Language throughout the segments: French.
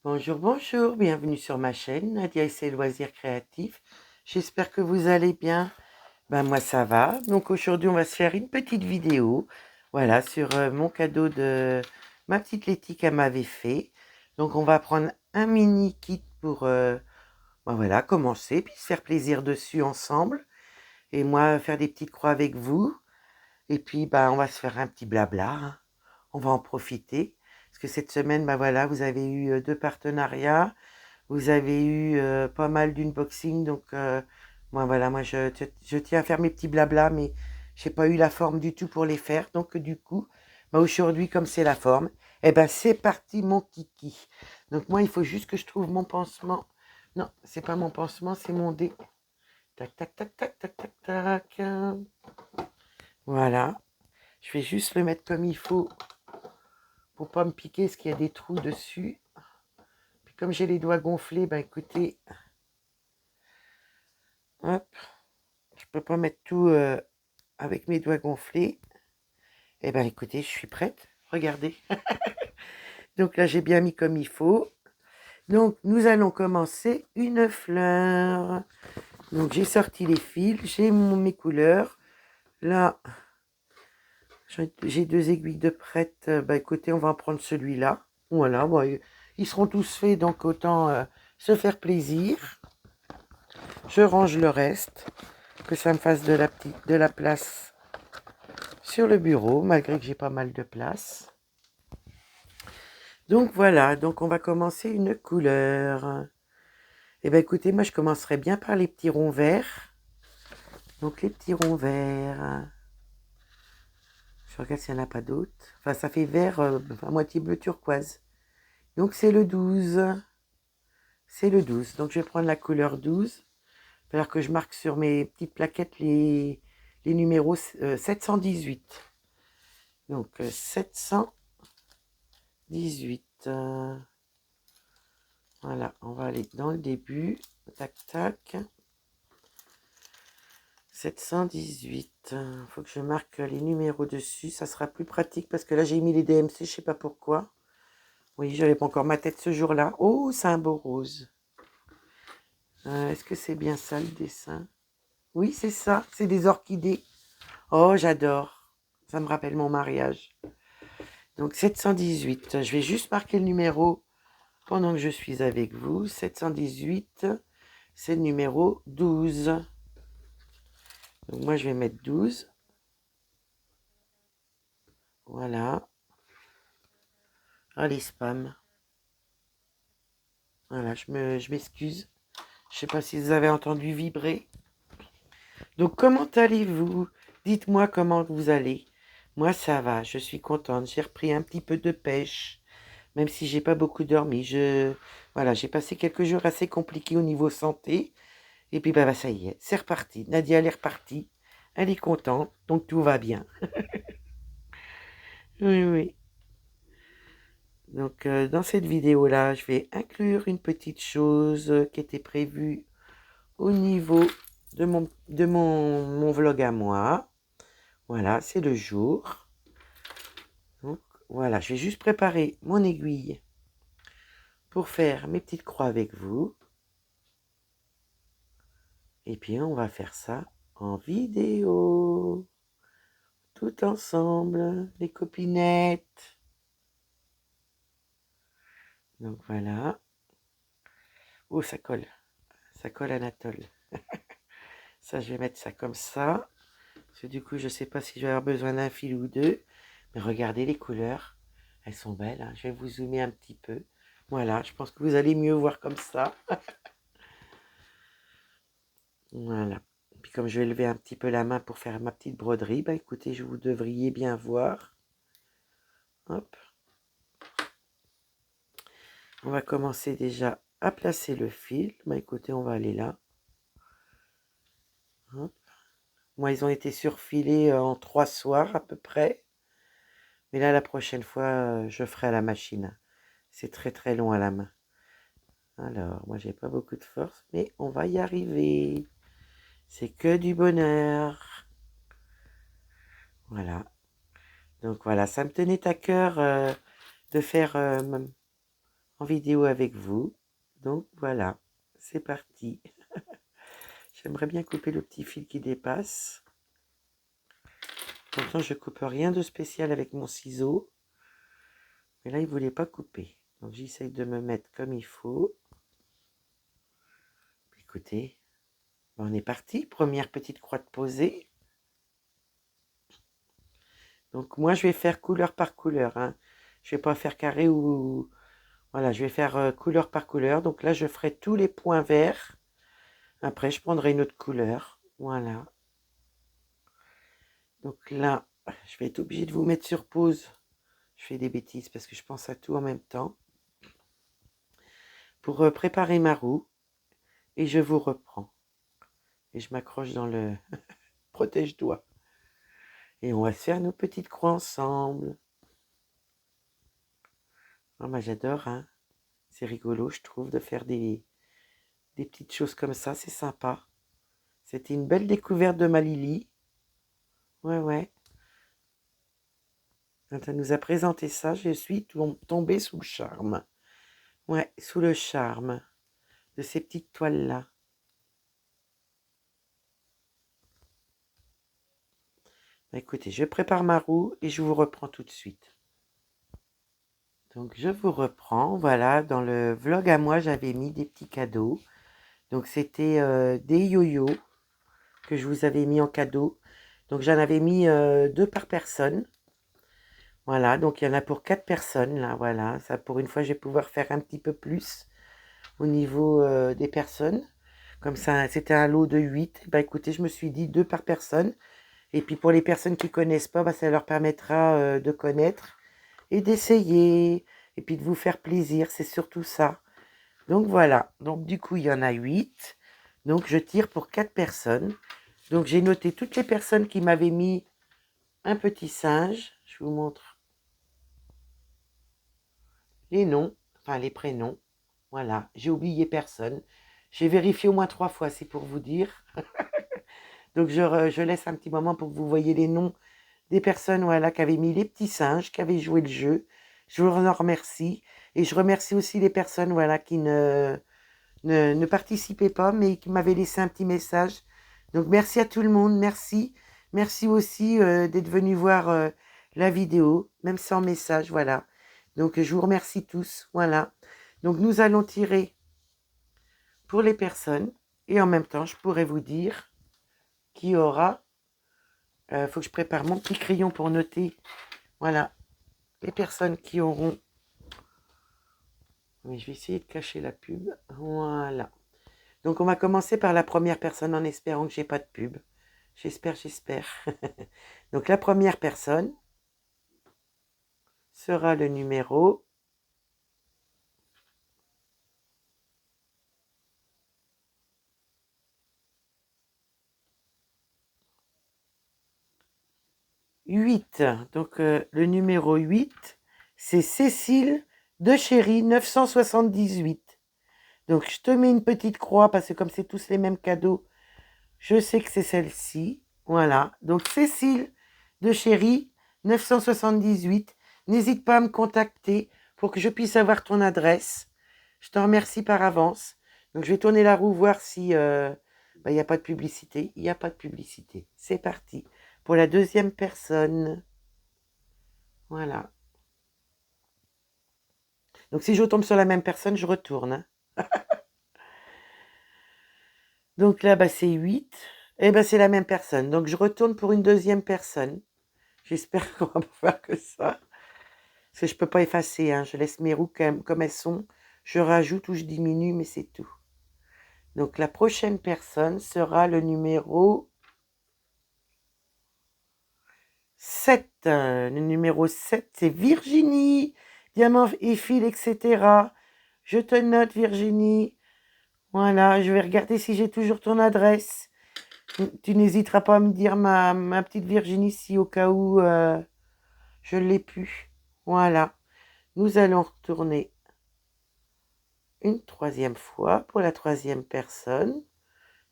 Bonjour, bonjour, bienvenue sur ma chaîne, Nadia et ses loisirs créatifs. J'espère que vous allez bien. Ben moi ça va. Donc aujourd'hui on va se faire une petite vidéo, voilà, sur mon cadeau de ma petite Letty qu'elle m'avait fait. Donc on va prendre un mini kit pour, ben voilà, commencer, puis se faire plaisir dessus ensemble. Et moi faire des petites croix avec vous. Et puis ben on va se faire un petit blabla, hein. On va en profiter. Parce que cette semaine, ben voilà, vous avez eu 2 partenariats. Vous avez eu pas mal d'unboxing, donc moi voilà, moi je tiens à faire mes petits blabla, mais j'ai pas eu la forme du tout pour les faire, donc du coup, bah, aujourd'hui, comme c'est la forme, eh ben c'est parti mon kiki. Donc moi, il faut juste que je trouve mon pansement. Non, c'est pas mon pansement, c'est mon dé. Tac, tac, tac, tac, tac, tac, tac. Voilà. Je vais juste le mettre comme il faut pour pas me piquer, parce qu'il y a des trous dessus. Puis comme j'ai les doigts gonflés, ben écoutez, hop. Je peux pas mettre tout avec mes doigts gonflés. Eh ben écoutez, je suis prête. Regardez. Donc là, j'ai bien mis comme il faut. Donc, nous allons commencer une fleur. Donc, j'ai sorti les fils, j'ai mes couleurs. Là, j'ai 2 aiguilles de prête. Bah écoutez, on va en prendre celui-là. Voilà, bon, ils seront tous faits, donc autant se faire plaisir. Je range le reste, que ça me fasse de la place sur le bureau, malgré que j'ai pas mal de place. Donc voilà, donc on va commencer une couleur. Eh bien écoutez, moi je commencerai bien par les petits ronds verts. Donc les petits ronds verts. Je regarde s'il n'y en a pas d'autres. Enfin ça fait vert à moitié bleu turquoise. Donc c'est le 12. C'est le 12. Donc je vais prendre la couleur 12. Il va falloir que je marque sur mes petites plaquettes les numéros 718. Donc 718. Voilà, on va aller dans le début. Tac, tac. 718. Il faut que je marque les numéros dessus. Ça sera plus pratique parce que là, j'ai mis les DMC, je sais pas pourquoi. Oui, j'avais pas encore ma tête ce jour-là. Oh, c'est un beau rose. Est-ce que c'est bien ça le dessin? Oui, c'est ça. C'est des orchidées. Oh, j'adore. Ça me rappelle mon mariage. Donc 718. Je vais juste marquer le numéro pendant que je suis avec vous. 718, c'est le numéro 12. Donc moi, je vais mettre 12. Voilà. Ah, les spams. Voilà, je m'excuse. Je sais pas si vous avez entendu vibrer. Donc, comment allez-vous? Dites-moi comment vous allez. Moi, ça va, je suis contente. J'ai repris un petit peu de pêche, même si j'ai pas beaucoup dormi. Voilà, j'ai passé quelques jours assez compliqués au niveau santé. Et puis, bah, ça y est, c'est reparti. Nadia, elle est repartie. Elle est contente, donc tout va bien. Oui, oui. Donc, dans cette vidéo-là, je vais inclure une petite chose qui était prévue au niveau mon vlog à moi. Voilà, c'est le jour. Donc, voilà, je vais juste préparer mon aiguille pour faire mes petites croix avec vous. Et puis, on va faire ça en vidéo. Tout ensemble, les copinettes. Donc, voilà. Oh, ça colle. Ça colle, Anatole. Ça, je vais mettre ça comme ça. Parce que du coup, je ne sais pas si je vais avoir besoin d'un fil ou deux. Mais regardez les couleurs. Elles sont belles, hein. Je vais vous zoomer un petit peu. Voilà, je pense que vous allez mieux voir comme ça. Voilà. Puis comme je vais lever un petit peu la main pour faire ma petite broderie, bah écoutez, vous devriez bien voir. Hop. On va commencer déjà à placer le fil. Bah écoutez, on va aller là. Hop. Moi, ils ont été surfilés en 3 soirs à peu près. Mais là, la prochaine fois, je ferai à la machine. C'est très très long à la main. Alors, moi, j'ai pas beaucoup de force, mais on va y arriver. C'est que du bonheur. Voilà. Donc voilà, ça me tenait à cœur de faire en vidéo avec vous. Donc voilà, c'est parti. J'aimerais bien couper le petit fil qui dépasse. Pourtant, je coupe rien de spécial avec mon ciseau. Mais là, il ne voulait pas couper. Donc j'essaye de me mettre comme il faut. Écoutez, on est parti. Première petite croix de posée. Donc moi, je vais faire couleur par couleur. Hein. Je ne vais pas faire carré ou... Voilà, je vais faire couleur par couleur. Donc là, je ferai tous les points verts. Après, je prendrai une autre couleur. Voilà. Donc là, je vais être obligée de vous mettre sur pause. Je fais des bêtises parce que je pense à tout en même temps. Pour préparer ma roue. Et je vous reprends. Et je m'accroche dans le protège-doigt. Et on va se faire nos petites croix ensemble. Oh, moi j'adore, hein. C'est rigolo, je trouve, de faire des petites choses comme ça. C'est sympa. C'était une belle découverte de ma Lily. Ouais, ouais. Quand elle nous a présenté ça, je suis tombée sous le charme. Ouais, sous le charme de ces petites toiles-là. Bah, écoutez, je prépare ma roue et je vous reprends tout de suite. Donc je vous reprends. Voilà, dans le vlog à moi, j'avais mis des petits cadeaux. Donc c'était des yo-yo que je vous avais mis en cadeau. Donc j'en avais mis 2 par personne. Voilà, donc il y en a pour 4 personnes là, voilà. Ça, pour une fois, je vais pouvoir faire un petit peu plus au niveau des personnes. Comme ça, c'était un lot de 8. Bah écoutez, je me suis dit 2 par personne. Et puis pour les personnes qui connaissent pas, bah, ça leur permettra de connaître et d'essayer. Et puis de vous faire plaisir, c'est surtout ça. Donc voilà, donc du coup il y en a 8. Donc je tire pour 4 personnes. Donc j'ai noté toutes les personnes qui m'avaient mis un petit singe. Je vous montre les noms, enfin les prénoms. Voilà, j'ai oublié personne. J'ai vérifié au moins 3 fois, c'est pour vous dire. Donc je laisse un petit moment pour que vous voyez les noms des personnes voilà, qui avaient mis les petits singes, qui avaient joué le jeu. Je vous en remercie. Et je remercie aussi les personnes voilà, qui ne participaient pas, mais qui m'avaient laissé un petit message. Donc merci à tout le monde, merci. Merci aussi d'être venu voir la vidéo, même sans message, voilà. Donc je vous remercie tous, voilà. Donc nous allons tirer pour les personnes. Et en même temps, je pourrais vous dire qui aura... faut que je prépare mon petit crayon pour noter, voilà, les personnes qui auront... Mais je vais essayer de cacher la pub, voilà. Donc on va commencer par la première personne en espérant que j'ai pas de pub. J'espère. Donc la première personne sera le numéro 8. Donc le numéro 8, c'est Cécile de Chéri 978. Donc je te mets une petite croix parce que comme c'est tous les mêmes cadeaux, je sais que c'est celle-ci. Voilà. Donc Cécile de Chéri 978. N'hésite pas à me contacter pour que je puisse avoir ton adresse. Je te remercie par avance. Donc je vais tourner la roue, voir si il n'y a pas de publicité. Il n'y a pas de publicité. C'est parti. Pour la deuxième personne. Voilà. Donc si je tombe sur la même personne, je retourne. Hein. Donc là, bah, c'est 8. Et ben c'est la même personne. Donc je retourne pour une deuxième personne. J'espère qu'on va pas faire que ça. Parce que je ne peux pas effacer. Hein. Je laisse mes roues comme elles sont. Je rajoute ou je diminue, mais c'est tout. Donc la prochaine personne sera le numéro 7. Le numéro 7, c'est Virginie. Diamant et fil, etc. Je te note, Virginie. Voilà, je vais regarder si j'ai toujours ton adresse. Tu n'hésiteras pas à me dire, ma petite Virginie, si au cas où je ne l'ai plus. Voilà. Nous allons retourner une troisième fois pour la troisième personne.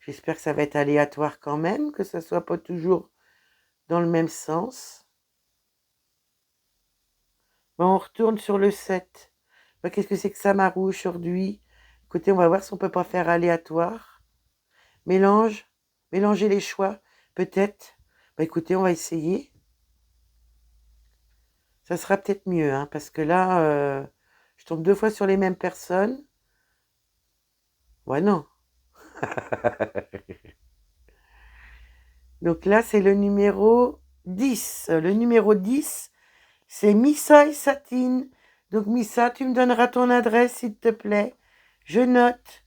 J'espère que ça va être aléatoire quand même, que ça ne soit pas toujours dans le même sens. Bon, on retourne sur le 7. Bah, qu'est-ce que c'est que ça, ma roue, aujourd'hui? Écoutez, on va voir si on peut pas faire aléatoire. Mélange. Mélanger les choix, peut-être. Bah, écoutez, on va essayer. Ça sera peut-être mieux, hein, parce que là, je tombe 2 fois sur les mêmes personnes. Ouais, non. Donc là, c'est le numéro 10. Le numéro 10, c'est Missa et Satine. Donc Missa, tu me donneras ton adresse, s'il te plaît. Je note.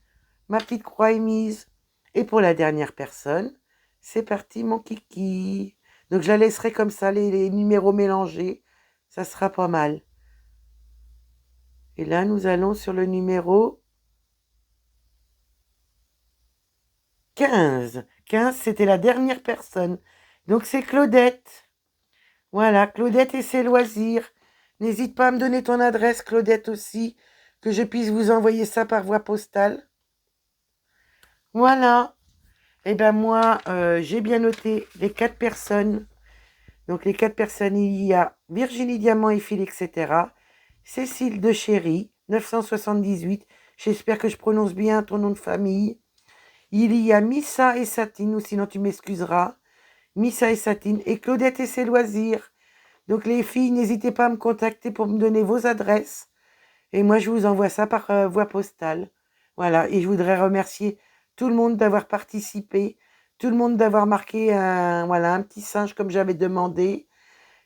Ma petite croix est mise. Et pour la dernière personne, c'est parti, mon kiki. Donc je la laisserai comme ça, les numéros mélangés. Ça sera pas mal. Et là, nous allons sur le numéro 15. 15, c'était la dernière personne. Donc c'est Claudette. Voilà, Claudette et ses loisirs. N'hésite pas à me donner ton adresse, Claudette aussi, que je puisse vous envoyer ça par voie postale. Voilà. Et ben moi, j'ai bien noté les 4 personnes. Donc les 4 personnes, il y a Virginie Diamant et Phil, etc. Cécile de Chéry, 978. J'espère que je prononce bien ton nom de famille. Il y a Missa et Satine, ou sinon tu m'excuseras. Missa et Satine et Claudette et ses loisirs. Donc les filles, n'hésitez pas à me contacter pour me donner vos adresses. Et moi, je vous envoie ça par voie postale. Voilà, et je voudrais remercier tout le monde d'avoir participé, tout le monde d'avoir marqué voilà, un petit singe comme j'avais demandé.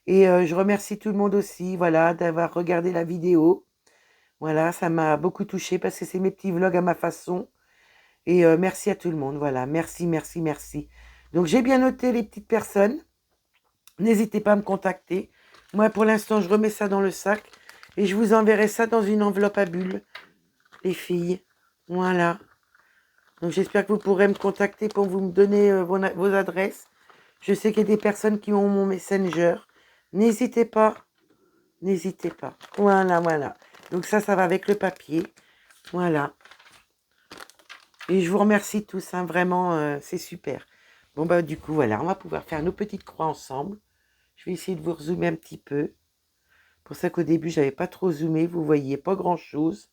Et je remercie tout le monde aussi, voilà, d'avoir regardé la vidéo. Voilà, ça m'a beaucoup touchée parce que c'est mes petits vlogs à ma façon. Et merci à tout le monde, voilà, merci, merci, merci. Donc j'ai bien noté les petites personnes. N'hésitez pas à me contacter. Moi, pour l'instant, je remets ça dans le sac et je vous enverrai ça dans une enveloppe à bulles, les filles. Voilà. Donc, j'espère que vous pourrez me contacter pour vous me donner vos adresses. Je sais qu'il y a des personnes qui ont mon Messenger. N'hésitez pas. N'hésitez pas. Voilà, voilà. Donc, ça va avec le papier. Voilà. Et je vous remercie tous, hein, vraiment, c'est super. Bon, bah, du coup, voilà, on va pouvoir faire nos petites croix ensemble. Je vais essayer de vous rezoomer un petit peu. Pour ça qu'au début, j'avais pas trop zoomé, vous voyez pas grand-chose.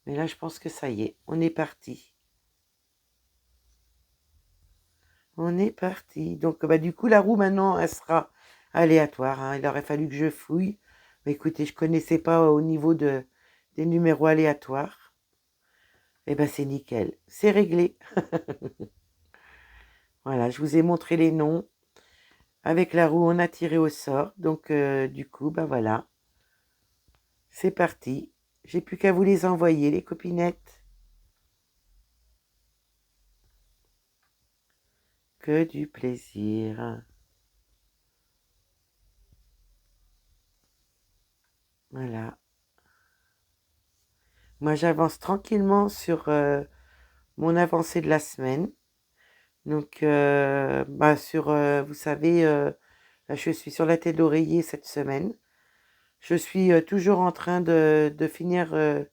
Mais là, je pense que ça y est, on est parti. On est parti. Donc, bah, du coup, la roue, maintenant, elle sera aléatoire, hein. Il aurait fallu que je fouille. Mais écoutez, je connaissais pas au niveau des numéros aléatoires. Eh ben, c'est nickel. C'est réglé. Voilà, je vous ai montré les noms. Avec la roue, on a tiré au sort. Donc, du coup, bah voilà. C'est parti. J'ai plus qu'à vous les envoyer, les copinettes. Que du plaisir. Voilà. Moi, j'avance tranquillement sur mon avancée de la semaine. Donc, bah, vous savez, là, je suis sur la tête d'oreiller cette semaine. Je suis toujours en train de finir de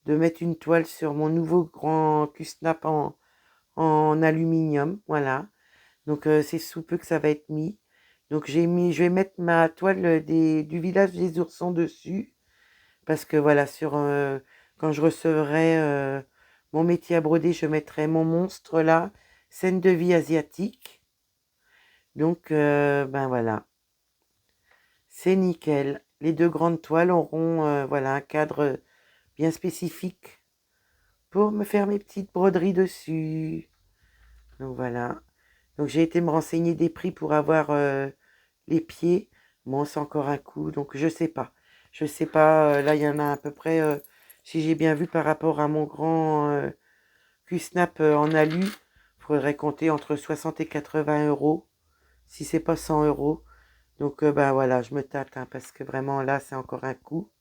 mettre une toile sur mon nouveau grand Q-snap en aluminium. Voilà. Donc, c'est sous peu que ça va être mis. Donc, je vais mettre ma toile du village des oursons dessus. Parce que voilà, quand je recevrai mon métier à broder, je mettrai mon monstre là, scène de vie asiatique. Donc, ben voilà, c'est nickel. Les 2 grandes toiles auront voilà, un cadre bien spécifique pour me faire mes petites broderies dessus. Donc voilà. Donc j'ai été me renseigner des prix pour avoir les pieds. Bon, c'est encore un coup, donc je sais pas. Je sais pas, là il y en a à peu près, si j'ai bien vu par rapport à mon grand Q-snap en alu, il faudrait compter entre 60 et 80 euros, si c'est pas 100 euros. Donc ben voilà, je me tâte, hein, parce que vraiment là c'est encore un coup.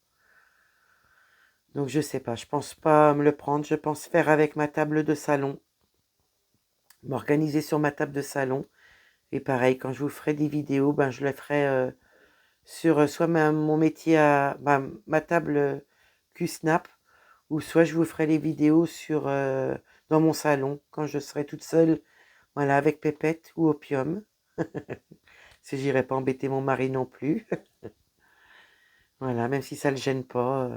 Donc je sais pas, je pense pas me le prendre, je pense faire avec ma table de salon, m'organiser sur ma table de salon. Et pareil, quand je vous ferai des vidéos, ben je le ferai sur soit mon métier ma table Q-snap, ou soit je vous ferai les vidéos dans mon salon, quand je serai toute seule, voilà, avec Pépette ou Opium. Si j'irai pas embêter mon mari non plus. Voilà, même si ça le gêne pas,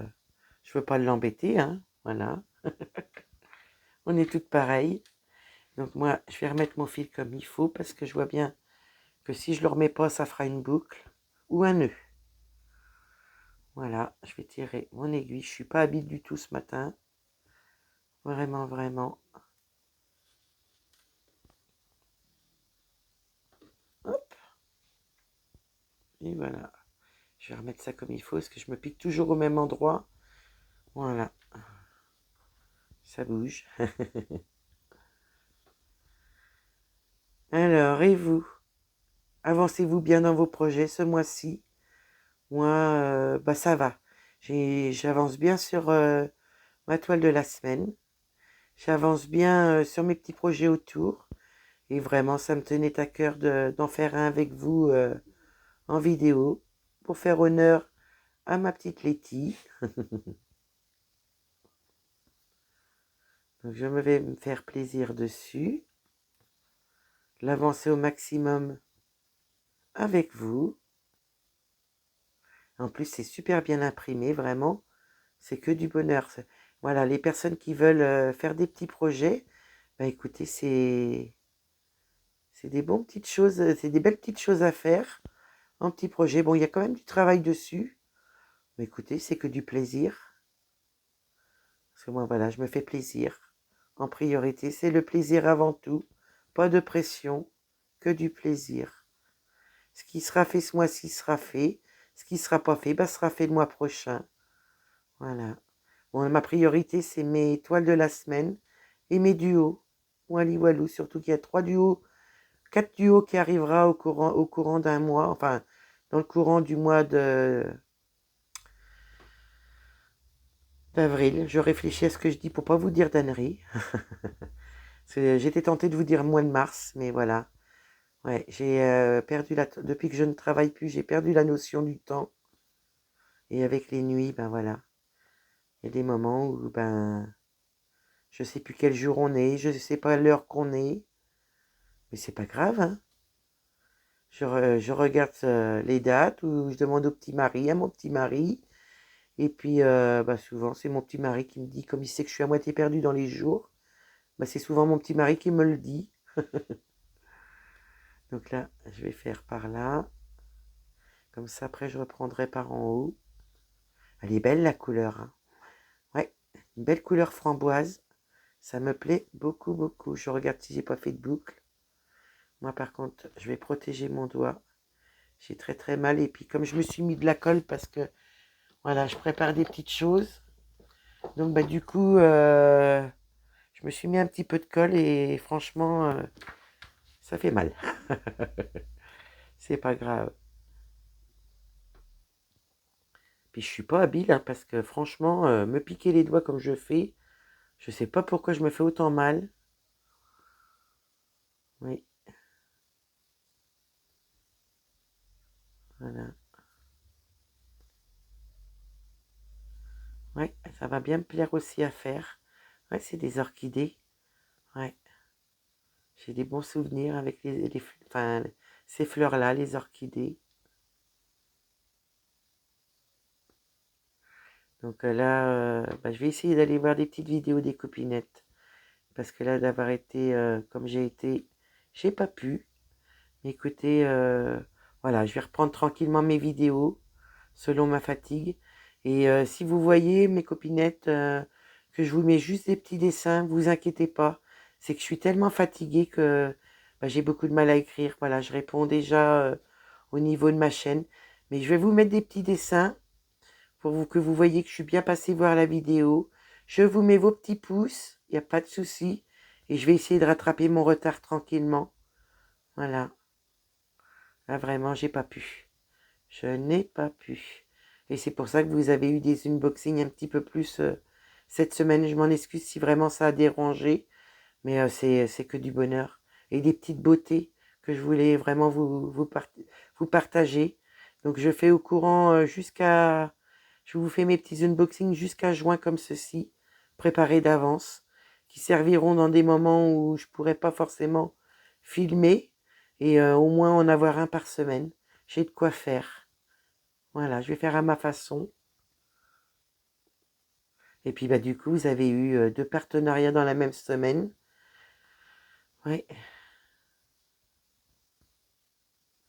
Je veux pas l'embêter, hein. Voilà. On est toutes pareilles. Donc moi, je vais remettre mon fil comme il faut parce que je vois bien que si je le remets pas, ça fera une boucle ou un nœud. Voilà, je vais tirer mon aiguille. Je suis pas habile du tout ce matin. Vraiment, vraiment. Hop. Et voilà. Je vais remettre ça comme il faut parce que je me pique toujours au même endroit. Voilà. Ça bouge. Alors, et vous? Avancez-vous bien dans vos projets ce mois-ci? Moi, bah ça va. J'avance bien sur ma toile de la semaine. J'avance bien sur mes petits projets autour. Et vraiment, ça me tenait à cœur d'en faire un avec vous en vidéo pour faire honneur à ma petite Letty. Donc, je vais me faire plaisir dessus. L'avancer au maximum avec vous. En plus, c'est super bien imprimé, vraiment. C'est que du bonheur. Voilà, les personnes qui veulent faire des petits projets, bah écoutez, c'est des bons petites choses, c'est des belles petites choses à faire en petit projet. Bon, il y a quand même du travail dessus, mais écoutez, c'est que du plaisir. Parce que moi, voilà, je me fais plaisir. En priorité, c'est le plaisir avant tout. Pas de pression, que du plaisir. Ce qui sera fait ce mois-ci sera fait. Ce qui sera pas fait, bah, sera fait le mois prochain. Voilà. Bon, ma priorité, c'est mes toiles de la semaine et mes duos. Wally Walou, surtout qu'il y a 4 duos qui arrivera au courant d'un mois, enfin, dans le courant du mois d'avril. Je réfléchis à ce que je dis pour pas vous dire d'âneries. J'étais tentée de vous dire mois de mars, mais voilà. Ouais, j'ai perdu depuis que je ne travaille plus, j'ai perdu la notion du temps. Et avec les nuits, ben voilà. Il y a des moments où ben je sais plus quel jour on est, je sais pas l'heure qu'on est, mais c'est pas grave, hein. Je regarde les dates ou je demande au petit mari, à mon petit mari. Et puis bah, souvent c'est mon petit mari qui me dit, comme il sait que je suis à moitié perdue dans les jours, bah, c'est souvent mon petit mari qui me le dit. Donc là, je vais faire par là. Comme ça, après, je reprendrai par en haut. Elle est belle la couleur, hein. Ouais, une belle couleur framboise. Ça me plaît beaucoup, beaucoup. Je regarde si j'ai pas fait de boucle. Moi, par contre, je vais protéger mon doigt. J'ai très très mal. Et puis, comme je me suis mis de la colle parce que, voilà, je prépare des petites choses. Donc, bah, du coup, je me suis mis un petit peu de colle et franchement, ça fait mal. C'est pas grave. Puis, je suis pas habile, hein, parce que franchement, me piquer les doigts comme je fais, je sais pas pourquoi je me fais autant mal. Oui, voilà. Ouais, ça va bien me plaire aussi à faire. Ouais, c'est des orchidées. Ouais, j'ai des bons souvenirs avec enfin, ces fleurs-là, les orchidées. Donc là, bah, je vais essayer d'aller voir des petites vidéos des copinettes. Parce que là, d'avoir été comme j'ai été, j'ai pas pu. Mais écoutez, voilà, je vais reprendre tranquillement mes vidéos selon ma fatigue. Et si vous voyez mes copinettes, que je vous mets juste des petits dessins, vous inquiétez pas. C'est que je suis tellement fatiguée que bah, j'ai beaucoup de mal à écrire. Voilà, je réponds déjà au niveau de ma chaîne. Mais je vais vous mettre des petits dessins pour que vous voyez que je suis bien passée voir la vidéo. Je vous mets vos petits pouces, il n'y a pas de souci. Et je vais essayer de rattraper mon retard tranquillement. Voilà. Là, vraiment, j'ai pas pu. Je n'ai pas pu. Et c'est pour ça que vous avez eu des unboxings un petit peu plus cette semaine. Je m'en excuse si vraiment ça a dérangé. Mais c'est que du bonheur. Et des petites beautés que je voulais vraiment vous partager. Donc je fais au courant jusqu'à... Je vous fais mes petits unboxings jusqu'à juin comme ceci, préparés d'avance, qui serviront dans des moments où je pourrais pas forcément filmer. Et au moins en avoir un par semaine. J'ai de quoi faire. Voilà, je vais faire à ma façon. Et puis bah du coup, vous avez eu 2 partenariats dans la même semaine. Ouais,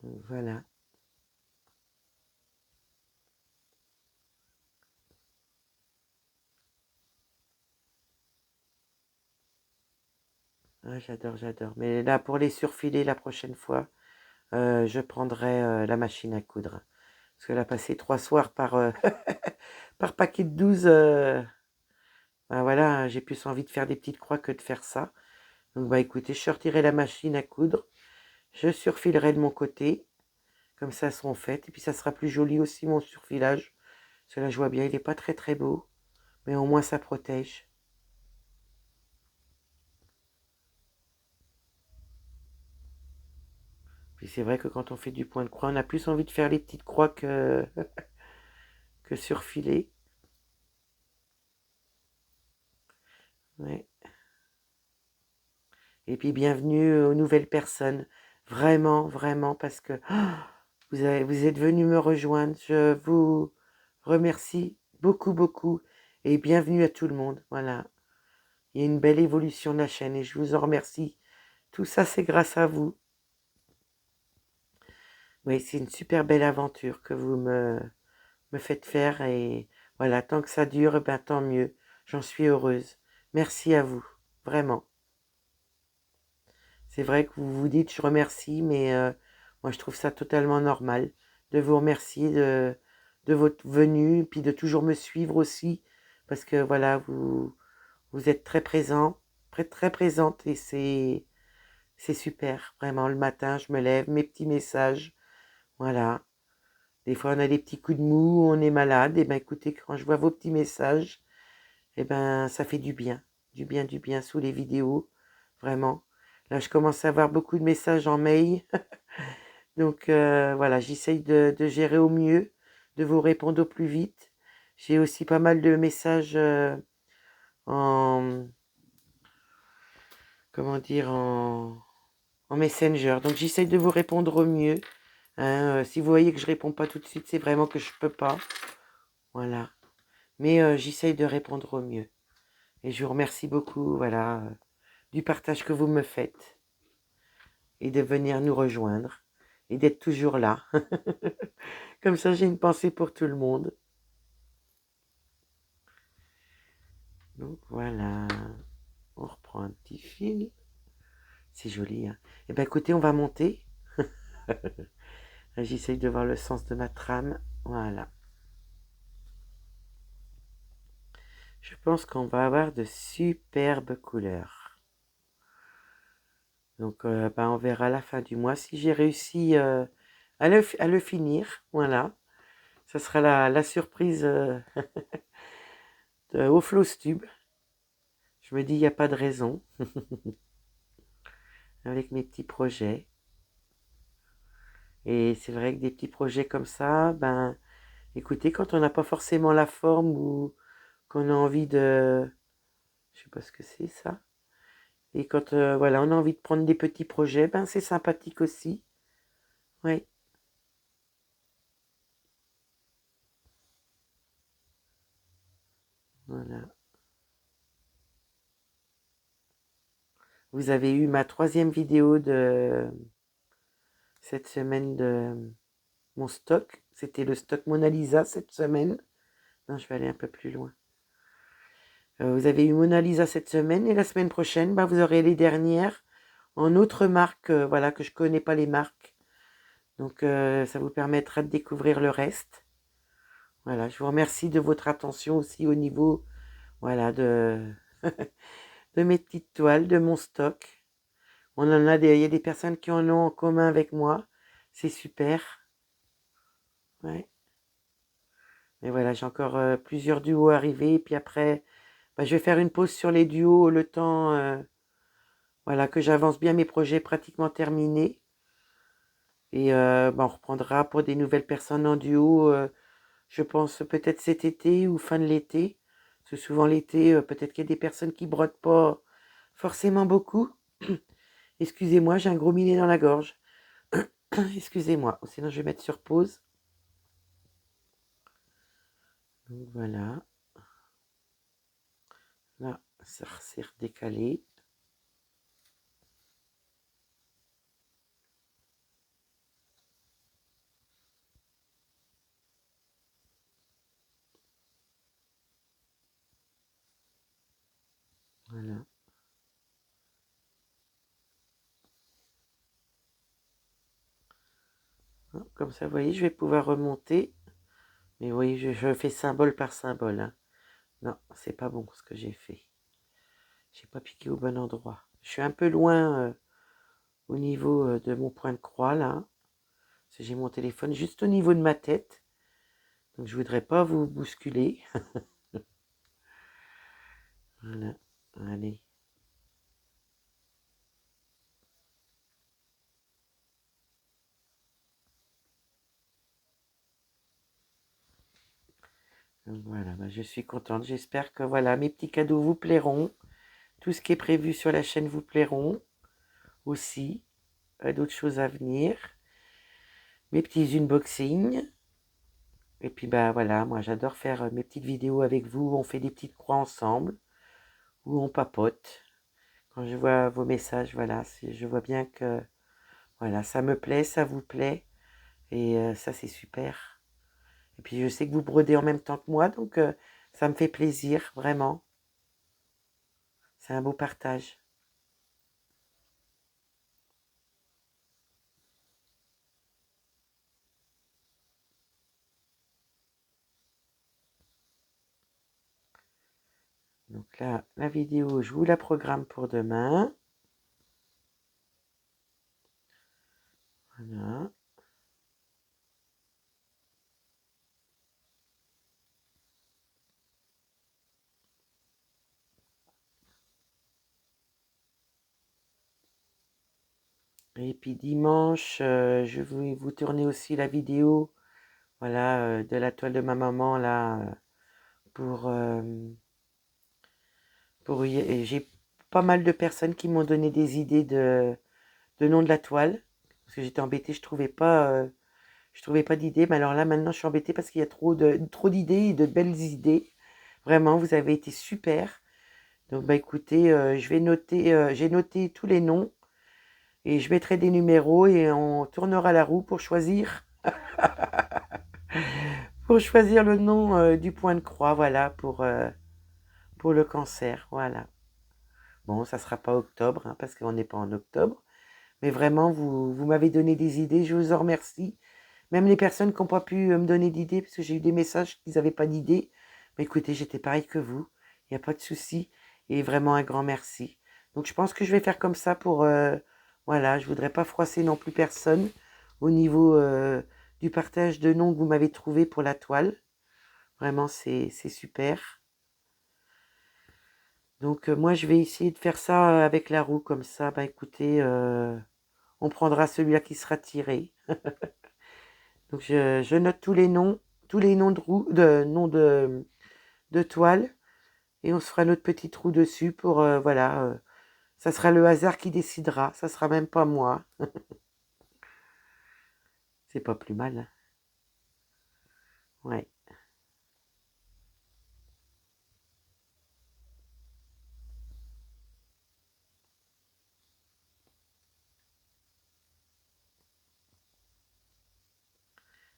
voilà. Ah, j'adore, j'adore. Mais là, pour les surfiler la prochaine fois, je prendrai la machine à coudre. Parce que là, passer 3 soirs par, par paquet de 12, ben voilà, j'ai plus envie de faire des petites croix que de faire ça. Donc bah écoutez, je sortirai la machine à coudre, je surfilerai de mon côté, comme ça elles seront faites. Et puis ça sera plus joli aussi mon surfilage. Parce que là, je vois bien, il n'est pas très très beau, mais au moins ça protège. Puis c'est vrai que quand on fait du point de croix, on a plus envie de faire les petites croix que surfiler. Ouais. Et puis bienvenue aux nouvelles personnes. Vraiment, vraiment, parce que vous êtes venus me rejoindre. Je vous remercie beaucoup, beaucoup. Et bienvenue à tout le monde. Voilà. Il y a une belle évolution de la chaîne et je vous en remercie. Tout ça, c'est grâce à vous. Oui, c'est une super belle aventure que vous me faites faire. Et voilà, tant que ça dure, eh ben, tant mieux. J'en suis heureuse. Merci à vous. Vraiment. C'est vrai que vous vous dites je remercie, mais moi je trouve ça totalement normal de vous remercier de votre venue, puis de toujours me suivre aussi, parce que voilà, vous êtes très présent, très présente, et c'est super, vraiment. Le matin, je me lève, mes petits messages, voilà. Des fois, on a des petits coups de mou, on est malade, et ben écoutez, quand je vois vos petits messages, et ben ça fait du bien sous les vidéos, vraiment. Là, je commence à avoir beaucoup de messages en mail. Donc voilà, j'essaye de gérer au mieux, de vous répondre au plus vite. J'ai aussi pas mal de messages en, comment dire, en Messenger. Donc j'essaye de vous répondre au mieux. Hein. Si vous voyez que je réponds pas tout de suite, c'est vraiment que je peux pas. Voilà. Mais j'essaye de répondre au mieux. Et je vous remercie beaucoup, voilà, du partage que vous me faites et de venir nous rejoindre et d'être toujours là. Comme ça, j'ai une pensée pour tout le monde. Donc voilà, on reprend un petit fil. C'est joli, hein. Eh bien écoutez, on va monter. J'essaye de voir le sens de ma trame. Voilà. Je pense qu'on va avoir de superbes couleurs. Donc ben, on verra à la fin du mois si j'ai réussi à le finir. Voilà. Ça sera la surprise au Flowstube. Je me dis, il n'y a pas de raison. Avec mes petits projets. Et c'est vrai que des petits projets comme ça, ben, écoutez, quand on n'a pas forcément la forme ou qu'on a envie de... Je sais pas ce que c'est ça. Et quand voilà, on a envie de prendre des petits projets, ben c'est sympathique aussi. Oui, voilà. Vous avez eu ma 3e vidéo de cette semaine de mon stock. C'était le stock Mona Lisa cette semaine. Non, je vais aller un peu plus loin. Vous avez eu Mona Lisa cette semaine et la semaine prochaine, ben, vous aurez les dernières en autres marques, voilà, que je connais pas les marques. Donc ça vous permettra de découvrir le reste. Voilà, je vous remercie de votre attention aussi au niveau, voilà, de mes petites toiles, de mon stock. On en a il y a des personnes qui en ont en commun avec moi. C'est super. Ouais. Mais voilà, j'ai encore plusieurs duos arrivés. Et puis après, bah, je vais faire une pause sur les duos le temps voilà, que j'avance bien mes projets pratiquement terminés. Et bah, on reprendra pour des nouvelles personnes en duo, je pense peut-être cet été ou fin de l'été. Parce que souvent l'été, peut-être qu'il y a des personnes qui brodent pas forcément beaucoup. Excusez-moi, j'ai un gros minet dans la gorge. Excusez-moi, sinon je vais mettre sur pause. Donc voilà. Là, ça s'est redécalé. Voilà. Comme ça, vous voyez, je vais pouvoir remonter. Mais vous voyez, je fais symbole par symbole, hein. Non, c'est pas bon ce que j'ai fait. J'ai pas piqué au bon endroit. Je suis un peu loin au niveau de mon point de croix, là. Parce que j'ai mon téléphone juste au niveau de ma tête. Donc, je voudrais pas vous bousculer. Voilà. Allez. Donc, voilà, bah, je suis contente. J'espère que voilà, mes petits cadeaux vous plairont. Tout ce qui est prévu sur la chaîne vous plairont aussi. D'autres choses à venir. Mes petits unboxings. Et puis bah voilà, moi j'adore faire mes petites vidéos avec vous. On fait des petites croix ensemble. Ou on papote. Quand je vois vos messages, voilà, je vois bien que voilà, ça me plaît, ça vous plaît. Et ça c'est super. Et puis je sais que vous brodez en même temps que moi. Donc ça me fait plaisir, vraiment. C'est un beau partage. Donc là, la vidéo, je vous la programme pour demain. Voilà. Et puis dimanche, je vais vous tourner aussi la vidéo, voilà, de la toile de ma maman, là, pour... et j'ai pas mal de personnes qui m'ont donné des idées de nom de la toile. Parce que j'étais embêtée, je trouvais pas d'idées. Mais alors là, maintenant, je suis embêtée parce qu'il y a trop d'idées et de belles idées. Vraiment, vous avez été super. Donc, bah écoutez, je vais noter, j'ai noté tous les noms et je mettrai des numéros et on tournera la roue pour choisir le nom du point de croix, voilà, pour le cancer, voilà. Bon, ça sera pas octobre, hein, parce qu'on n'est pas en octobre, mais vraiment, vous m'avez donné des idées, je vous en remercie. Même les personnes qui n'ont pas pu me donner d'idées, parce que j'ai eu des messages qu'ils n'avaient pas d'idées, mais écoutez, j'étais pareil que vous, il n'y a pas de souci, et vraiment un grand merci. Donc je pense que je vais faire comme ça pour, voilà, je voudrais pas froisser non plus personne au niveau du partage de noms que vous m'avez trouvé pour la toile. Vraiment, c'est super. Donc moi, je vais essayer de faire ça avec la roue, comme ça, bah écoutez, on prendra celui-là qui sera tiré. Donc je note tous les noms de de toile, et on se fera notre petit trou dessus pour, voilà, ça sera le hasard qui décidera, ça sera même pas moi. C'est pas plus mal, hein. Ouais.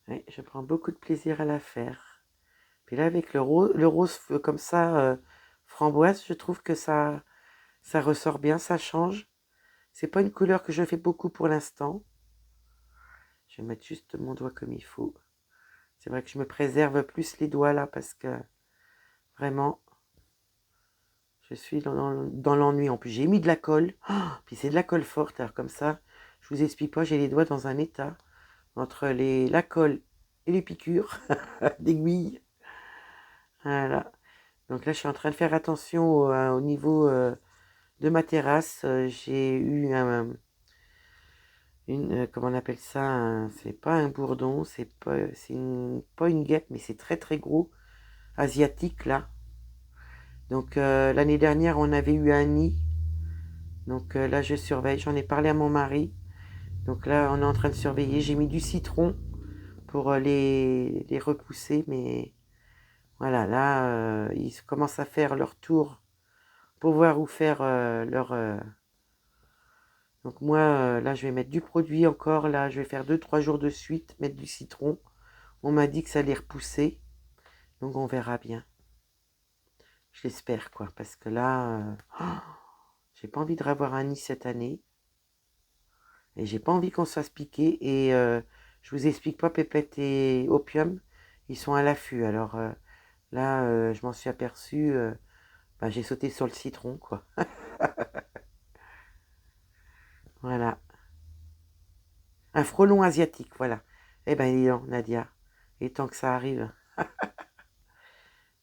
Ouais, je prends beaucoup de plaisir à la faire. Puis là, avec le rose comme ça, framboise, je trouve que ça ressort bien, ça change. C'est pas une couleur que je fais beaucoup pour l'instant. Je vais mettre juste mon doigt comme il faut. C'est vrai que je me préserve plus les doigts là parce que vraiment, je suis dans l'ennui. En plus, j'ai mis de la colle. Oh, puis c'est de la colle forte. Alors comme ça, je vous explique pas, j'ai les doigts dans un état entre la colle et les piqûres d'aiguilles. Voilà. Donc là, je suis en train de faire attention au niveau de ma terrasse. J'ai eu comment on appelle ça, c'est pas un bourdon, pas une guêpe, mais c'est très très gros, asiatique là. Donc l'année dernière, on avait eu un nid. Donc là, je surveille. J'en ai parlé à mon mari. Donc là, on est en train de surveiller. J'ai mis du citron pour les repousser, mais voilà, là, ils commencent à faire leur tour pour voir où faire leur... Donc moi, là, je vais mettre du produit encore. Là, je vais faire 2-3 jours de suite, mettre du citron. On m'a dit que ça allait repousser. Donc on verra bien. Je l'espère, quoi. Parce que là, j'ai pas envie de revoir un nid cette année. Et j'ai pas envie qu'on se fasse piquer. Et je vous explique pas, Pépette et Opium, ils sont à l'affût. Alors là, je m'en suis aperçue. Ben, j'ai sauté sur le citron, quoi. Voilà. Un frelon asiatique, voilà. Eh ben, dis donc, Nadia. Et tant que ça arrive.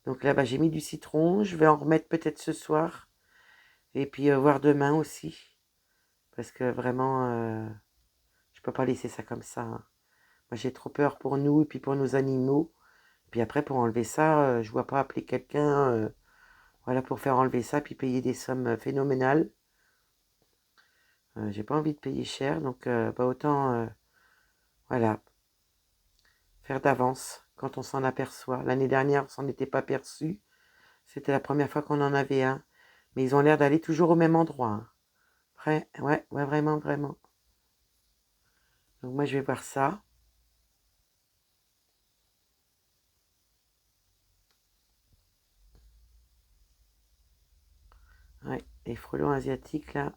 Donc là, bah, j'ai mis du citron. Je vais en remettre peut-être ce soir. Et puis voir demain aussi. Parce que vraiment, je peux pas laisser ça comme ça, hein. Moi, j'ai trop peur pour nous et puis pour nos animaux. Puis après, pour enlever ça, je vois pas appeler quelqu'un, voilà, pour faire enlever ça, puis payer des sommes phénoménales. J'ai pas envie de payer cher, donc bah, autant, voilà, faire d'avance quand on s'en aperçoit. L'année dernière, on s'en était pas perçu. C'était la première fois qu'on en avait un. Mais ils ont l'air d'aller toujours au même endroit, hein. Ouais, ouais, vraiment, vraiment. Donc moi, je vais voir ça. Ouais, les frelons asiatiques, là,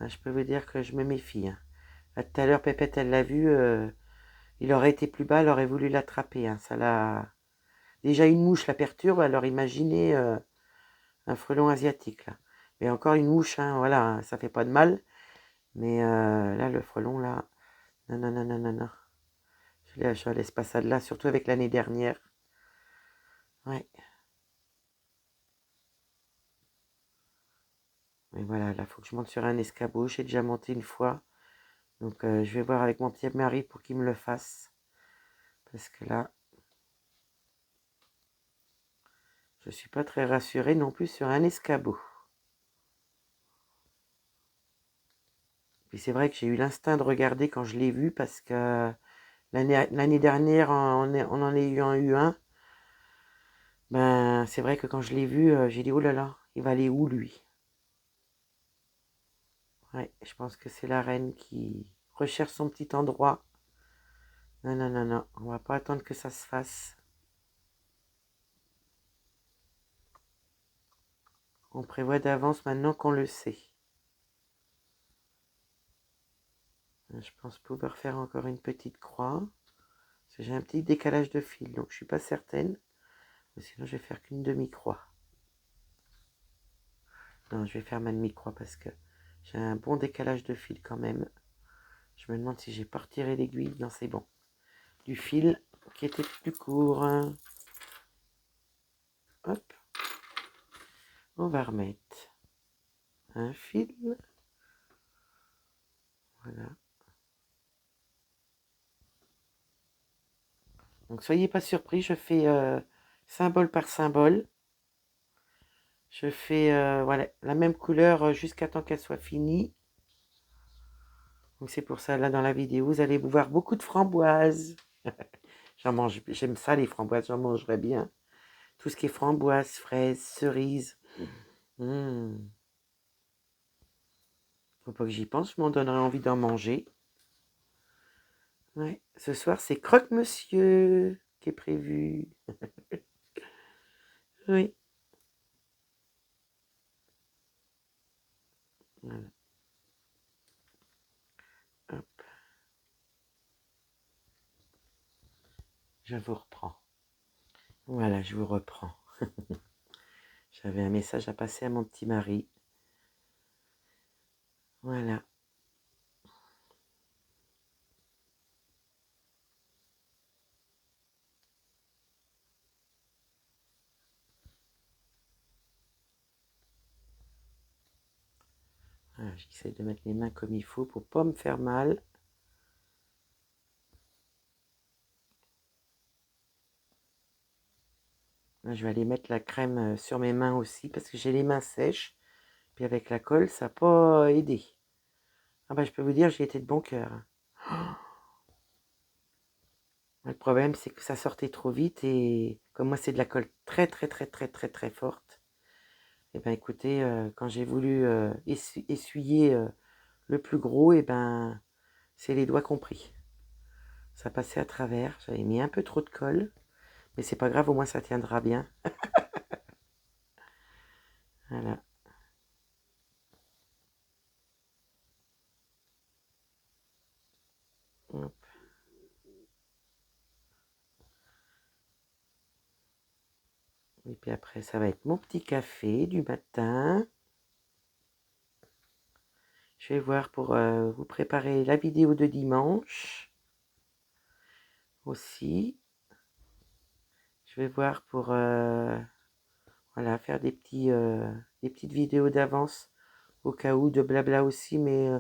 je peux vous dire que je me méfie, hein. Là, tout à l'heure, Pépette, elle l'a vu, il aurait été plus bas, elle aurait voulu l'attraper, hein. Ça l'a... Déjà, une mouche la perturbe, alors imaginez un frelon asiatique, là. Mais encore une mouche, hein, voilà, hein, ça fait pas de mal. Mais là, le frelon, là, non, non, non, non, non, non. Je laisse pas ça de là, surtout avec l'année dernière. Ouais, mais voilà, là, faut que je monte sur un escabeau. J'ai déjà monté une fois. Donc, je vais voir avec mon petit mari pour qu'il me le fasse. Parce que là, je suis pas très rassurée non plus sur un escabeau. Puis c'est vrai que j'ai eu l'instinct de regarder quand je l'ai vu parce que l'année dernière, on en a eu un. Ben, c'est vrai que quand je l'ai vu, j'ai dit, oh là là, il va aller où lui? Ouais, je pense que c'est la reine qui recherche son petit endroit. Non, non, non, non, on va pas attendre que ça se fasse. On prévoit d'avance maintenant qu'on le sait. Je pense pouvoir faire encore une petite croix. Parce que j'ai un petit décalage de fil, donc je suis pas certaine. Mais sinon, je vais faire qu'une demi-croix. Non, je vais faire ma demi-croix parce que j'ai un bon décalage de fil quand même. Je me demande si j'ai pas retiré l'aiguille. Non, c'est bon. Du fil qui était plus court. Hop. On va remettre un fil. Voilà. Donc, soyez pas surpris. Je fais symbole par symbole. Je fais voilà, la même couleur jusqu'à temps qu'elle soit finie. Donc, c'est pour ça, là, dans la vidéo, vous allez voir beaucoup de framboises. J'en mange, j'aime ça, les framboises, j'en mangerai bien. Tout ce qui est framboises, fraises, cerises. Faut pas que j'y pense, je m'en donnerais envie d'en manger. Ouais, ce soir, c'est croque-monsieur qui est prévu. Oui. Voilà. Hop, je vous reprends. Voilà, je vous reprends. J'avais un message à passer à mon petit mari. Voilà. Voilà, j'essaie de mettre les mains comme il faut pour pas me faire mal. Là, je vais aller mettre la crème sur mes mains aussi parce que j'ai les mains sèches. Puis avec la colle, ça n'a pas aidé. Ah bah je peux vous dire, j'y étais de bon cœur. Le problème, c'est que ça sortait trop vite et comme moi, c'est de la colle très, très, très, très, très, très forte. Et ben écoutez, quand j'ai voulu essuyer le plus gros, et ben c'est les doigts compris. Ça passait à travers. J'avais mis un peu trop de colle, mais c'est pas grave, au moins ça tiendra bien. Voilà. Hop. Et puis après, ça va être mon petit café du matin. Je vais voir pour vous préparer la vidéo de dimanche aussi. Je vais voir pour voilà, faire des petites vidéos d'avance au cas où, de blabla aussi, mais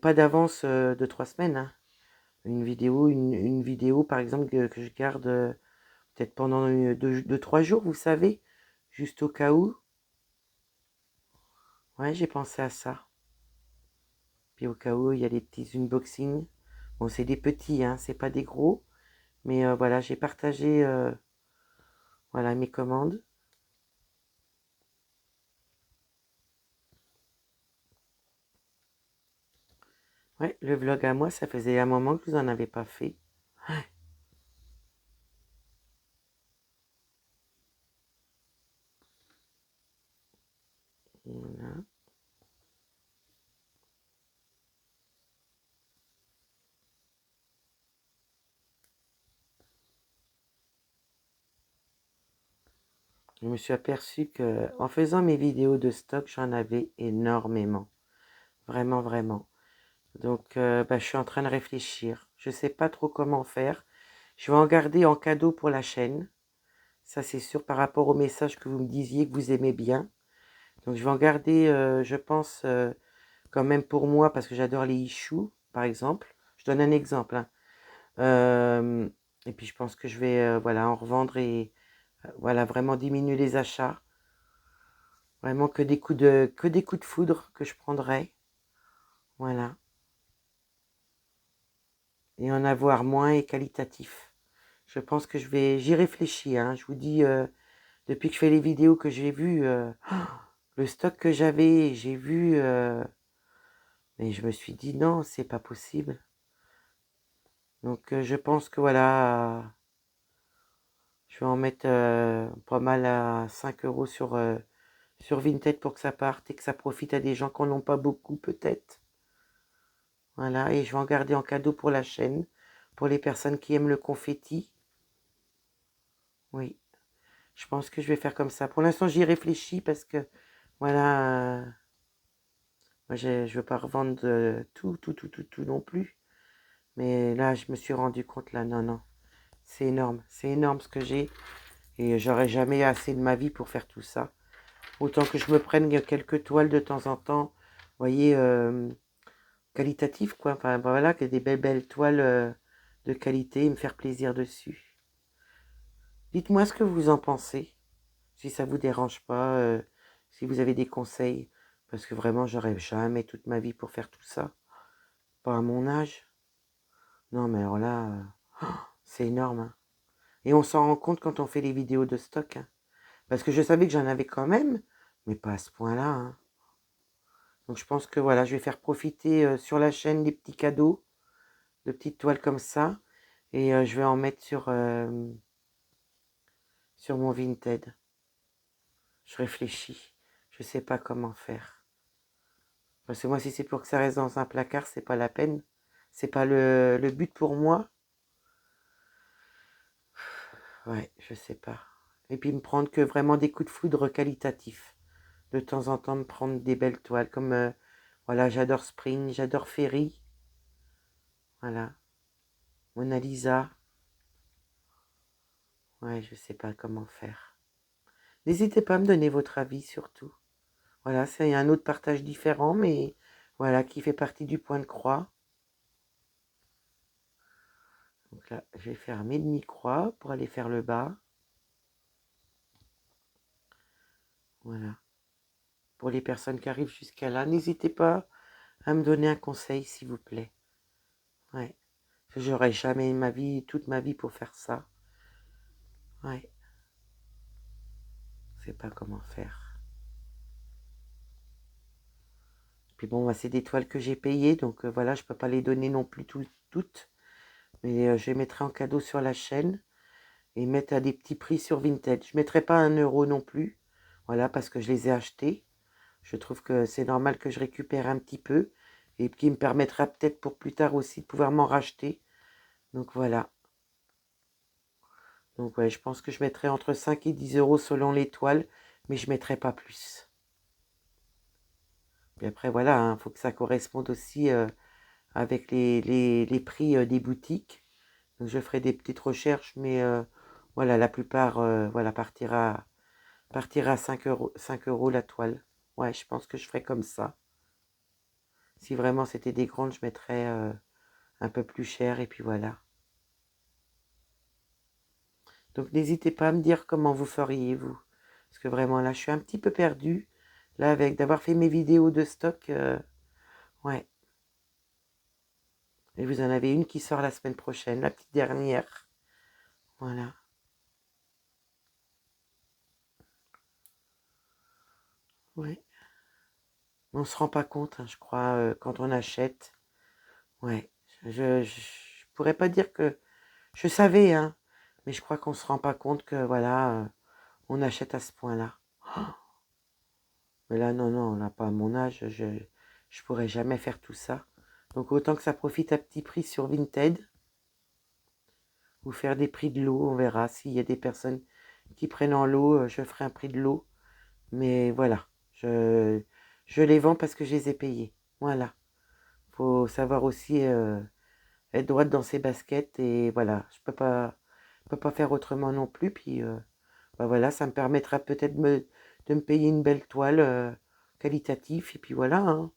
pas d'avance de 3 semaines, hein. Une vidéo par exemple que je garde peut-être pendant 3 jours, vous savez, juste au cas où. Ouais, j'ai pensé à ça. Puis au cas où, il y a des petits unboxings. Bon, c'est des petits, hein, c'est pas des gros. Mais voilà, j'ai partagé voilà, mes commandes. Ouais, le vlog à moi, ça faisait un moment que vous en avez pas fait. Voilà. Je me suis aperçu que en faisant mes vidéos de stock, j'en avais énormément. Vraiment, vraiment. Donc, bah, je suis en train de réfléchir. Je sais pas trop comment faire. Je vais en garder en cadeau pour la chaîne. Ça, c'est sûr, par rapport au message que vous me disiez que vous aimez bien. Donc, je vais en garder, je pense, quand même pour moi, parce que j'adore les issues, par exemple. Je donne un exemple, hein. Et puis, je pense que je vais, voilà, en revendre et voilà, vraiment diminuer les achats. Vraiment que des coups de foudre que je prendrai. Voilà. Et en avoir moins et qualitatif. Je pense que j'y réfléchis, hein. Je vous dis, depuis que je fais les vidéos que j'ai vues, le stock que j'avais, j'ai vu, mais je me suis dit non, c'est pas possible. Donc je pense que voilà, je vais en mettre pas mal à 5 € sur Vinted pour que ça parte et que ça profite à des gens qui n'en ont pas beaucoup peut-être. Voilà, et je vais en garder en cadeau pour la chaîne, pour les personnes qui aiment le confetti. Oui, je pense que je vais faire comme ça. Pour l'instant, j'y réfléchis parce que, voilà, moi, je veux pas revendre tout non plus. Mais là, je me suis rendu compte, là, non, non, c'est énorme ce que j'ai. Et j'aurai jamais assez de ma vie pour faire tout ça. Autant que je me prenne quelques toiles de temps en temps, vous voyez, qualitatives, quoi. Enfin, voilà, que des belles toiles de qualité et me faire plaisir dessus. Dites-moi ce que vous en pensez, si ça vous dérange pas, si vous avez des conseils, parce que vraiment, j'aurais jamais toute ma vie pour faire tout ça. Pas à mon âge. Non, mais alors là, c'est énorme, hein. Et on s'en rend compte quand on fait les vidéos de stock, hein. Parce que je savais que j'en avais quand même, mais pas à ce point-là, hein. Donc je pense que voilà, je vais faire profiter sur la chaîne des petits cadeaux, de petites toiles comme ça, et je vais en mettre sur mon Vinted. Je réfléchis, je sais pas comment faire. Parce que moi, si c'est pour que ça reste dans un placard, c'est pas la peine. C'est pas le but pour moi. Ouais, je sais pas. Et puis me prendre que vraiment des coups de foudre qualitatifs. De temps en temps, me prendre des belles toiles comme, voilà, j'adore Spring, j'adore Ferry. Voilà, Mona Lisa. Ouais, je sais pas comment faire. N'hésitez pas à me donner votre avis surtout. Voilà, c'est un autre partage différent, mais voilà, qui fait partie du point de croix. Donc là, je vais faire mes demi-croix pour aller faire le bas. Voilà. Pour les personnes qui arrivent jusqu'à là, n'hésitez pas à me donner un conseil, s'il vous plaît. Ouais. J'aurais jamais ma vie, toute ma vie pour faire ça. Ouais. Je sais pas comment faire. Puis bon, c'est des toiles que j'ai payées, donc voilà, je peux pas les donner non plus toutes. Mais je les mettrai en cadeau sur la chaîne et mettre à des petits prix sur Vinted. Je mettrai pas 1 € non plus, voilà, parce que je les ai achetés. Je trouve que c'est normal que je récupère un petit peu et qui me permettra peut-être pour plus tard aussi de pouvoir m'en racheter. Donc voilà. Donc ouais, je pense que je mettrai entre 5 et 10 € selon les toiles, mais je mettrai pas plus. Et après voilà, il faut que ça corresponde aussi avec les prix des boutiques. Donc je ferai des petites recherches, mais voilà, la plupart voilà, partira à 5 € la toile. Ouais, je pense que je ferai comme ça. Si vraiment c'était des grandes, je mettrais un peu plus cher et puis voilà. Donc n'hésitez pas à me dire comment vous feriez vous. Parce que vraiment là, je suis un petit peu perdue. Là, avec d'avoir fait mes vidéos de stock, ouais. Et vous en avez une qui sort la semaine prochaine, la petite dernière. Voilà. Ouais. On se rend pas compte, hein, je crois, quand on achète. Ouais. Je pourrais pas dire que je savais, hein, mais je crois qu'on se rend pas compte que voilà, on achète à ce point-là. Oh, mais là, non, non, là, pas à mon âge, je pourrais jamais faire tout ça. Donc autant que ça profite à petit prix sur Vinted, ou faire des prix de lot, on verra. S'il y a des personnes qui prennent en lot, je ferai un prix de lot. Mais voilà, je les vends parce que je les ai payés. Voilà. Faut savoir aussi être droite dans ses baskets et voilà, je peux pas faire autrement non plus. Puis bah voilà, ça me permettra peut-être de me payer une belle toile qualitative et puis voilà, hein.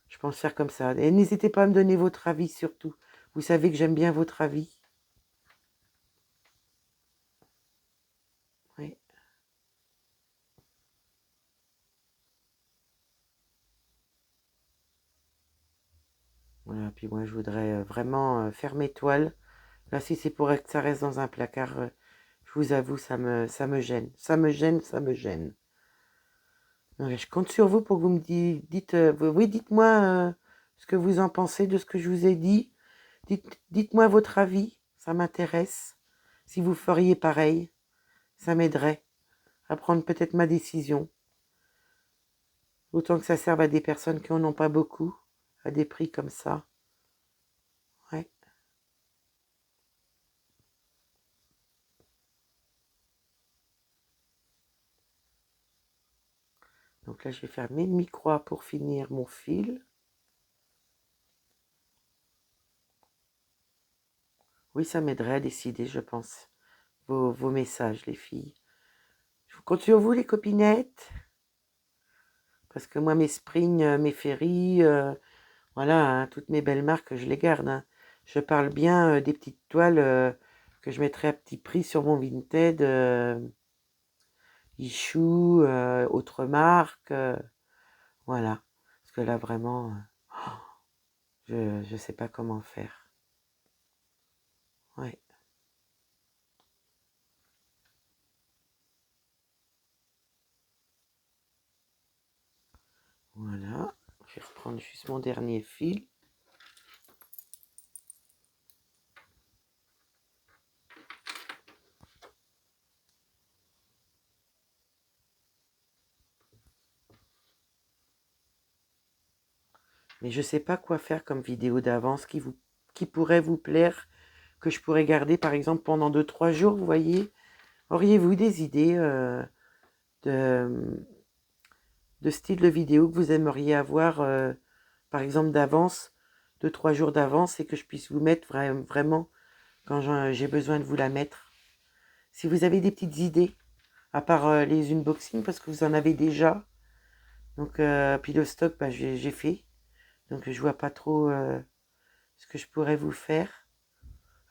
Je pense faire comme ça. Et n'hésitez pas à me donner votre avis surtout. Vous savez que j'aime bien votre avis. Oui. Voilà, puis moi je voudrais vraiment faire mes toiles. Là, si c'est pour que ça reste dans un placard, je vous avoue, ça me gêne. Ça me gêne, ça me gêne. Donc, je compte sur vous pour que vous me dites, oui, dites-moi ce que vous en pensez de ce que je vous ai dit. Dites-moi votre avis, ça m'intéresse. Si vous feriez pareil, ça m'aiderait à prendre peut-être ma décision. Autant que ça serve à des personnes qui n'en ont pas beaucoup, à des prix comme ça. Ouais. Donc là, je vais faire mes demi-croix pour finir mon fil. Oui, ça m'aiderait à décider, je pense. Vos messages, les filles. Je vous compte sur vous, les copinettes. Parce que moi, mes Spring, mes Ferry, voilà, hein, toutes mes belles marques, je les garde, hein. Je parle bien des petites toiles que je mettrai à petit prix sur mon Vinted. Ichou, autres marques. Voilà. Parce que là, vraiment, je sais pas comment faire. Ouais. Voilà. Je vais reprendre juste mon dernier fil. Mais je sais pas quoi faire comme vidéo d'avance qui pourrait vous plaire, que je pourrais garder par exemple pendant 2-3 jours, vous voyez. Auriez-vous des idées de, de style de vidéo que vous aimeriez avoir, par exemple d'avance, 2-3 jours d'avance, et que je puisse vous mettre vraiment quand j'ai besoin de vous la mettre. Si vous avez des petites idées, à part les unboxings, parce que vous en avez déjà. Donc, puis le stock, bah, j'ai fait. Donc, je vois pas trop ce que je pourrais vous faire.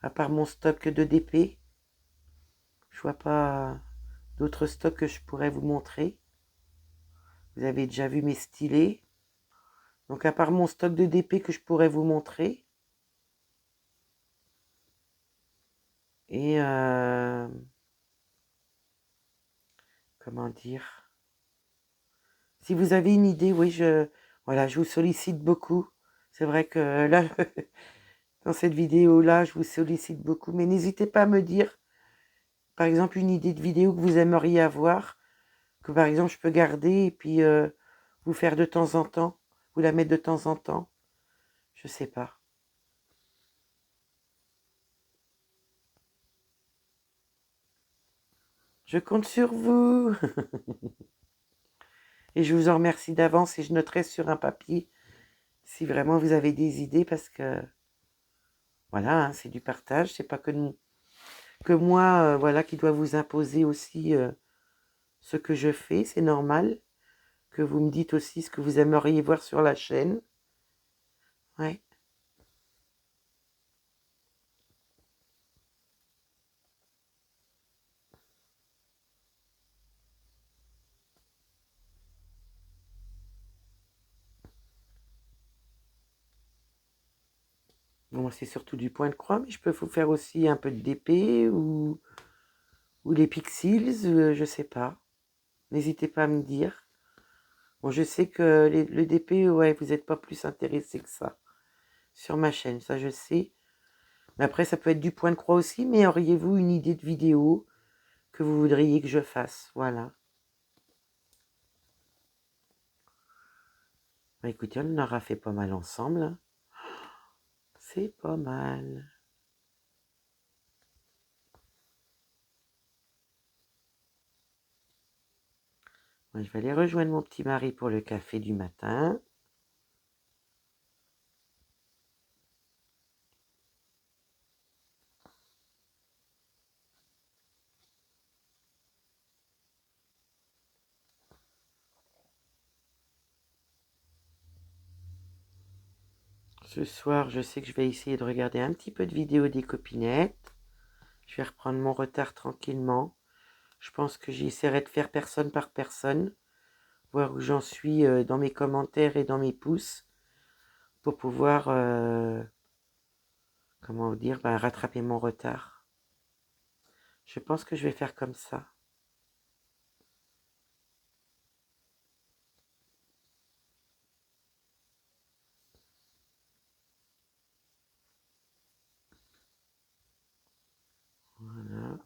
À part mon stock de DP. Je vois pas d'autres stocks que je pourrais vous montrer. Vous avez déjà vu mes stylés. Donc, à part mon stock de DP que je pourrais vous montrer. Et comment dire, si vous avez une idée, oui, Voilà, je vous sollicite beaucoup. C'est vrai que là, dans cette vidéo-là, je vous sollicite beaucoup. Mais n'hésitez pas à me dire, par exemple, une idée de vidéo que vous aimeriez avoir, que par exemple, je peux garder et puis vous faire de temps en temps, vous la mettre de temps en temps. Je sais pas. Je compte sur vous. Et je vous en remercie d'avance et je noterai sur un papier si vraiment vous avez des idées parce que voilà, hein, c'est du partage, c'est pas que moi voilà qui dois vous imposer aussi ce que je fais, c'est normal que vous me dites aussi ce que vous aimeriez voir sur la chaîne. Ouais. Bon, c'est surtout du point de croix, mais je peux vous faire aussi un peu de DP ou les pixels, je sais pas. N'hésitez pas à me dire. Bon, je sais que le DP, ouais, vous n'êtes pas plus intéressé que ça sur ma chaîne, ça je sais. Mais après, ça peut être du point de croix aussi, mais auriez-vous une idée de vidéo que vous voudriez que je fasse? Voilà. Bah, écoutez, on en aura fait pas mal ensemble, hein. C'est pas mal. Moi, je vais aller rejoindre mon petit mari pour le café du matin. Ce soir, je sais que je vais essayer de regarder un petit peu de vidéos des copinettes. Je vais reprendre mon retard tranquillement. Je pense que j'essaierai de faire personne par personne, voir où j'en suis dans mes commentaires et dans mes pouces, pour pouvoir, comment vous dire, bah, rattraper mon retard. Je pense que je vais faire comme ça. Voilà.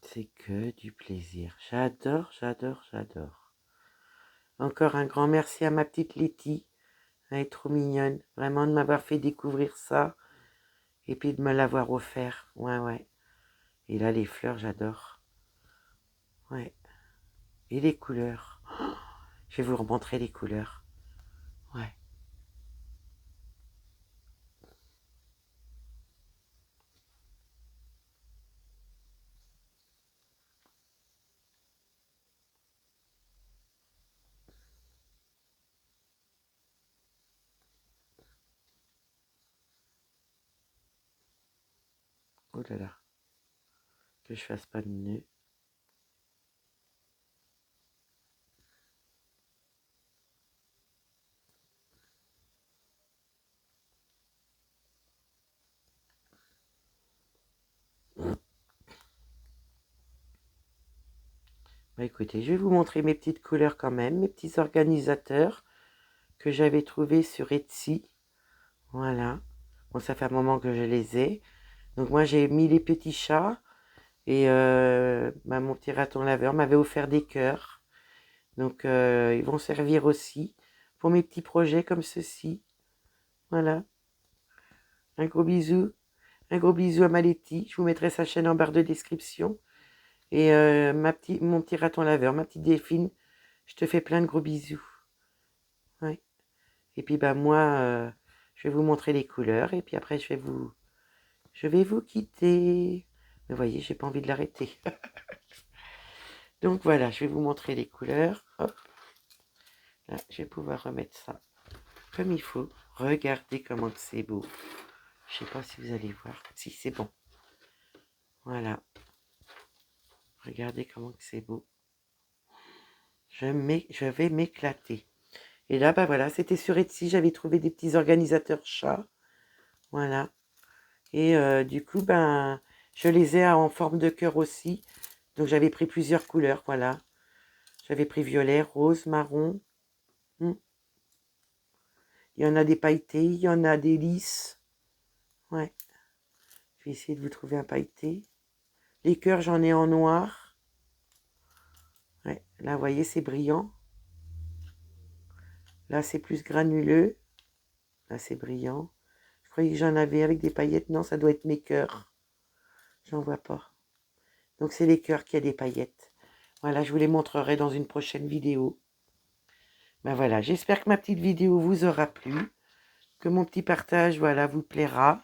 C'est que du plaisir. J'adore, j'adore, j'adore. Encore un grand merci à ma petite Letty. Elle est trop mignonne. Vraiment de m'avoir fait découvrir ça. Et puis de me l'avoir offert. Ouais, ouais. Et là, les fleurs, j'adore. Ouais. Et les couleurs. Oh, je vais vous remontrer les couleurs. Ouais. Oh là là. Que je fasse pas de nœud. Bah écoutez, je vais vous montrer mes petites couleurs quand même. Mes petits organisateurs que j'avais trouvés sur Etsy. Voilà. Bon, ça fait un moment que je les ai. Donc moi, j'ai mis les petits chats. Et bah, mon petit raton laveur m'avait offert des cœurs. Donc ils vont servir aussi pour mes petits projets comme ceci. Voilà. Un gros bisou. Un gros bisou à Maletti. Je vous mettrai sa chaîne en barre de description. Et mon petit raton laveur, ma petite Delphine, je te fais plein de gros bisous. Ouais. Et puis bah moi, je vais vous montrer les couleurs. Et puis après, je vais vous quitter. Mais voyez, j'ai pas envie de l'arrêter. Donc voilà, je vais vous montrer les couleurs. Hop. Là, je vais pouvoir remettre ça comme il faut. Regardez comment c'est beau. Je sais pas si vous allez voir. Si, c'est bon. Voilà. Regardez comment que c'est beau. Je vais m'éclater. Et là, bah voilà, c'était sur Etsy. J'avais trouvé des petits organisateurs chats. Voilà. Et du coup, ben, je les ai en forme de cœur aussi. Donc j'avais pris plusieurs couleurs, voilà. J'avais pris violet, rose, marron. Hmm. Il y en a des pailletés, il y en a des lisses. Ouais. Je vais essayer de vous trouver un pailleté. Les cœurs, j'en ai en noir. Ouais. Là, vous voyez, c'est brillant. Là, c'est plus granuleux. Là, c'est brillant. Je croyais que j'en avais avec des paillettes. Non, ça doit être mes cœurs. J'en vois pas. Donc, c'est les cœurs qui a des paillettes. Voilà, je vous les montrerai dans une prochaine vidéo. Ben voilà, j'espère que ma petite vidéo vous aura plu. Que mon petit partage, voilà, vous plaira.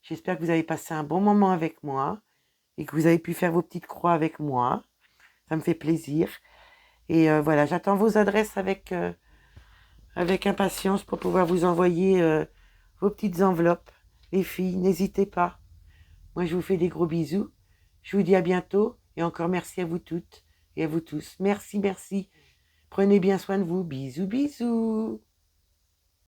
J'espère que vous avez passé un bon moment avec moi. Et que vous avez pu faire vos petites croix avec moi. Ça me fait plaisir. Et voilà, j'attends vos adresses avec impatience pour pouvoir vous envoyer vos petites enveloppes. Les filles, n'hésitez pas. Moi, je vous fais des gros bisous. Je vous dis à bientôt. Et encore merci à vous toutes et à vous tous. Merci, merci. Prenez bien soin de vous. Bisous, bisous.